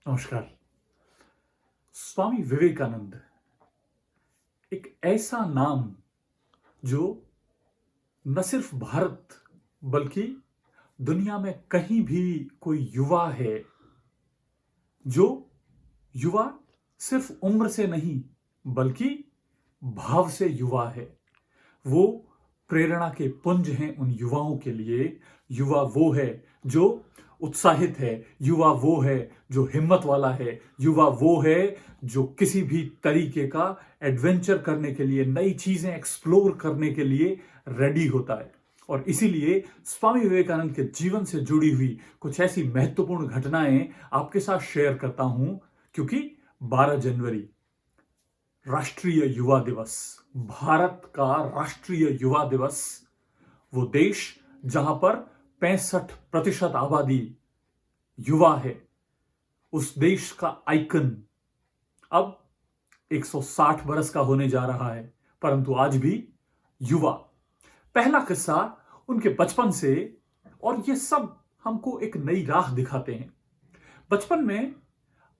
नमस्कार। स्वामी विवेकानंद एक ऐसा नाम जो न सिर्फ भारत बल्कि दुनिया में कहीं भी कोई युवा है, जो युवा सिर्फ उम्र से नहीं बल्कि भाव से युवा है। वो प्रेरणा के पुंज हैं उन युवाओं के लिए। युवा वो है जो उत्साहित है, युवा वो है जो हिम्मत वाला है, युवा वो है जो किसी भी तरीके का एडवेंचर करने के लिए, नई चीजें एक्सप्लोर करने के लिए रेडी होता है। और इसीलिए स्वामी विवेकानंद के जीवन से जुड़ी हुई कुछ ऐसी महत्वपूर्ण घटनाएं आपके साथ शेयर करता हूं, क्योंकि 12 जनवरी राष्ट्रीय युवा दिवस, भारत का राष्ट्रीय युवा दिवस, वो देश जहां पर 65% आबादी युवा है, उस देश का आइकन अब 160 बरस का होने जा रहा है, परंतु आज भी युवा। पहला किस्सा उनके बचपन से, और ये सब हमको एक नई राह दिखाते हैं। बचपन में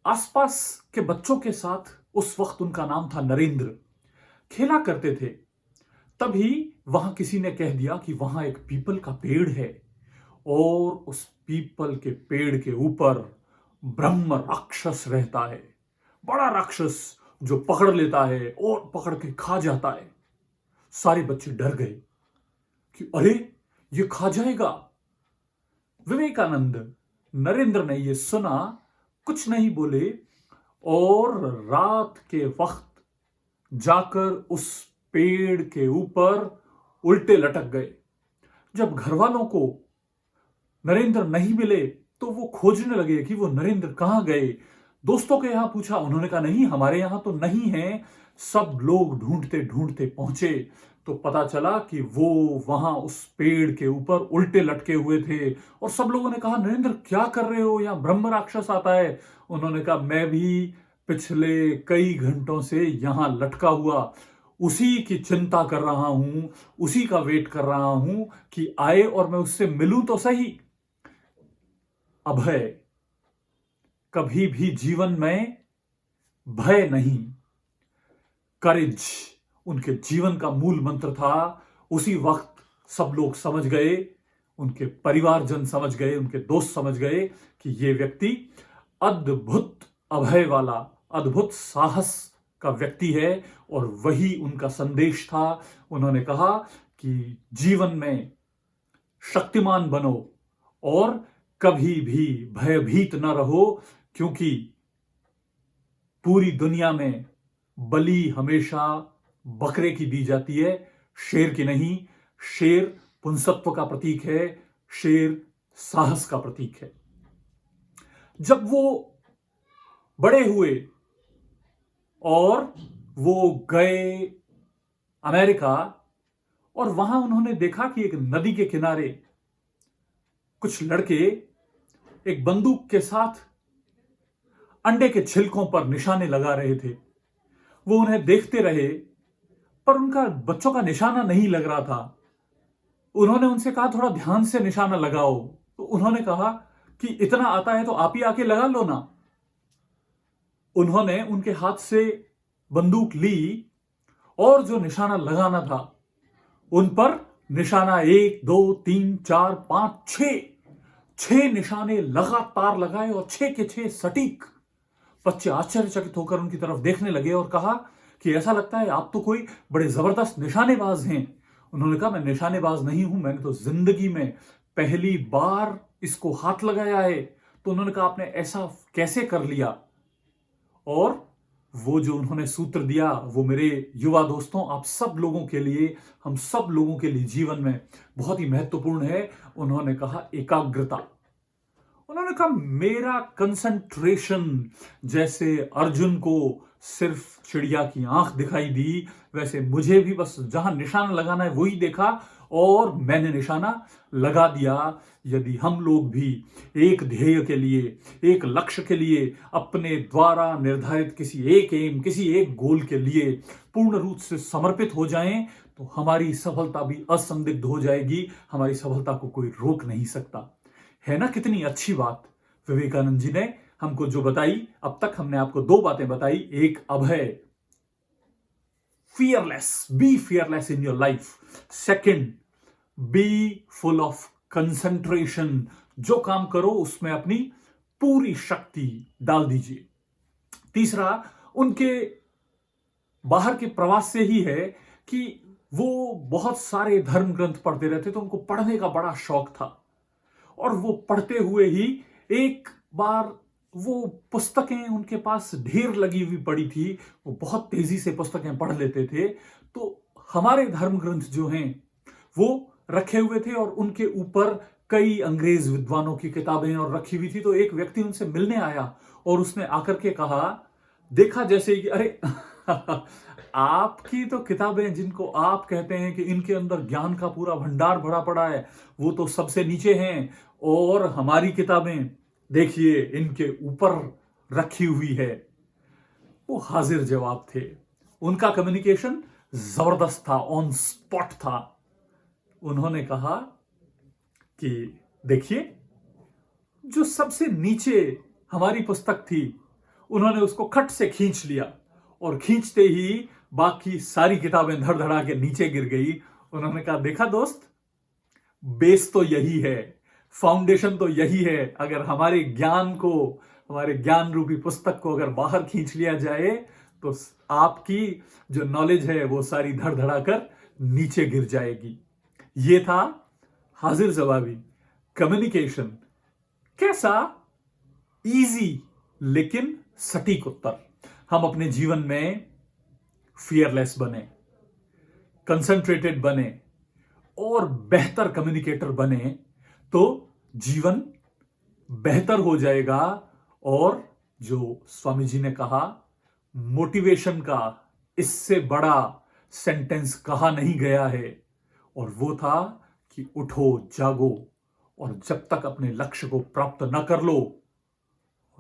आसपास के बच्चों के साथ, उस वक्त उनका नाम था नरेंद्र, खेला करते थे। तभी वहां किसी ने कह दिया कि वहां एक पीपल का पेड़ है और उस पीपल के पेड़ के ऊपर ब्रह्म राक्षस रहता है, बड़ा राक्षस जो पकड़ लेता है और पकड़ के खा जाता है। सारे बच्चे डर गए कि अरे ये खा जाएगा। विवेकानंद, नरेंद्र ने ये सुना, कुछ नहीं बोले और रात के वक्त जाकर उस पेड़ के ऊपर उल्टे लटक गए। जब घर वालों को नरेंद्र नहीं मिले तो वो खोजने लगे कि वो नरेंद्र कहां गए। दोस्तों के यहां पूछा, उन्होंने कहा नहीं, हमारे यहां तो नहीं है। सब लोग ढूंढते ढूंढते पहुंचे तो पता चला कि वो वहां उस पेड़ के ऊपर उल्टे लटके हुए थे। और सब लोगों ने कहा, नरेंद्र क्या कर रहे हो, यहां ब्रह्म राक्षस आता है। उन्होंने कहा, मैं भी पिछले कई घंटों से यहां लटका हुआ उसी की चिंता कर रहा हूं, उसी का वेट कर रहा हूं कि आए और मैं उससे मिलूं तो सही। अभय, कभी भी जीवन में भय नहीं, करेज उनके जीवन का मूल मंत्र था। उसी वक्त सब लोग समझ गए, उनके परिवारजन समझ गए, उनके दोस्त समझ गए कि ये व्यक्ति अद्भुत अभय वाला, अद्भुत साहस का व्यक्ति है। और वही उनका संदेश था। उन्होंने कहा कि जीवन में शक्तिमान बनो और कभी भी भयभीत न रहो, क्योंकि पूरी दुनिया में बलि हमेशा बकरे की दी जाती है, शेर की नहीं। शेर पुंसत्व का प्रतीक है, शेर साहस का प्रतीक है। जब वो बड़े हुए और वो गए अमेरिका, और वहां उन्होंने देखा कि एक नदी के किनारे कुछ लड़के एक बंदूक के साथ अंडे के छिलकों पर निशाने लगा रहे थे। वो उन्हें देखते रहे, पर उनका बच्चों का निशाना नहीं लग रहा था। उन्होंने उनसे कहा, थोड़ा ध्यान से निशाना लगाओ। तो उन्होंने कहा कि इतना आता है तो आप ही आके लगा लो ना। उन्होंने उनके हाथ से बंदूक ली और जो निशाना लगाना था उन पर निशाना 1 2 3 4 5 6 निशाने लगातार लगाए और 6 के 6 सटीक। बच्चे आश्चर्यचकित होकर उनकी तरफ देखने लगे और कहा कि ऐसा लगता है आप तो कोई बड़े जबरदस्त निशानेबाज हैं। उन्होंने कहा, मैं निशानेबाज नहीं हूं, मैंने तो जिंदगी में पहली बार इसको हाथ लगाया है। तो उन्होंने कहा, आपने ऐसा कैसे कर लिया। और वो जो उन्होंने सूत्र दिया, वो मेरे युवा दोस्तों, आप सब लोगों के लिए, हम सब लोगों के लिए जीवन में बहुत ही महत्वपूर्ण है। उन्होंने कहा, एकाग्रता। उन्होंने कहा, मेरा कंसंट्रेशन, जैसे अर्जुन को सिर्फ चिड़िया की आंख दिखाई दी, वैसे मुझे भी बस जहां निशाना लगाना है वही देखा और मैंने निशाना लगा दिया। यदि हम लोग भी एक ध्येय के लिए, एक लक्ष्य के लिए, अपने द्वारा निर्धारित किसी एक एम, किसी एक गोल के लिए पूर्ण रूप से समर्पित हो जाएं, तो हमारी सफलता भी असंदिग्ध हो जाएगी। हमारी सफलता को कोई रोक नहीं सकता। है ना कितनी अच्छी बात विवेकानंद जी ने हमको जो बताई, अब तक हमने आपको 2 बातें बताई। एक अभय, fearless, be fearless in your life. Second, be full of concentration. जो काम करो उसमें अपनी पूरी शक्ति डाल दीजिए। तीसरा, उनके बाहर के प्रवास से ही है कि वो बहुत सारे धर्म ग्रंथ पढ़ते रहते, तो उनको पढ़ने का बड़ा शौक था। और वो पढ़ते हुए ही एक बार वो पुस्तकें उनके पास ढेर लगी हुई पड़ी थी, वो बहुत तेजी से पुस्तकें पढ़ लेते थे। तो हमारे धर्म ग्रंथ जो हैं वो रखे हुए थे और उनके ऊपर कई अंग्रेज विद्वानों की किताबें और रखी हुई थी। तो एक व्यक्ति उनसे मिलने आया और उसने आकर के कहा, देखा जैसे कि अरे आपकी तो किताबें, जिनको आप कहते हैं कि इनके अंदर ज्ञान का पूरा भंडार भरा पड़ा है, वो तो सबसे नीचे हैं, और हमारी किताबें देखिए इनके ऊपर रखी हुई है। वो हाजिर जवाब थे, उनका कम्युनिकेशन जबरदस्त था, ऑन स्पॉट था। उन्होंने कहा कि देखिए, जो सबसे नीचे हमारी पुस्तक थी, उन्होंने उसको खट से खींच लिया और खींचते ही बाकी सारी किताबें धड़-धड़ा के नीचे गिर गई। उन्होंने कहा, देखा दोस्त, बेस तो यही है, फाउंडेशन तो यही है। अगर हमारे ज्ञान को, हमारे ज्ञान रूपी पुस्तक को अगर बाहर खींच लिया जाए तो आपकी जो नॉलेज है वो सारी धड़-धड़ा कर नीचे गिर जाएगी। ये था हाजिर जवाबी कम्युनिकेशन। कैसा? इजी लेकिन सटीक उत्तर। हम अपने जीवन में फियरलेस बने, कंसंट्रेटेड बने और बेहतर कम्युनिकेटर बने तो जीवन बेहतर हो जाएगा। और जो स्वामी जी ने कहा, मोटिवेशन का इससे बड़ा सेंटेंस कहा नहीं गया है, और वो था कि उठो, जागो, और जब तक अपने लक्ष्य को प्राप्त न कर लो,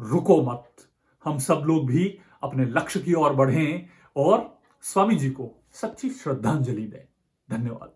रुको मत। हम सब लोग भी अपने लक्ष्य की ओर बढ़ें और स्वामी जी को सच्ची श्रद्धांजलि दें। धन्यवाद।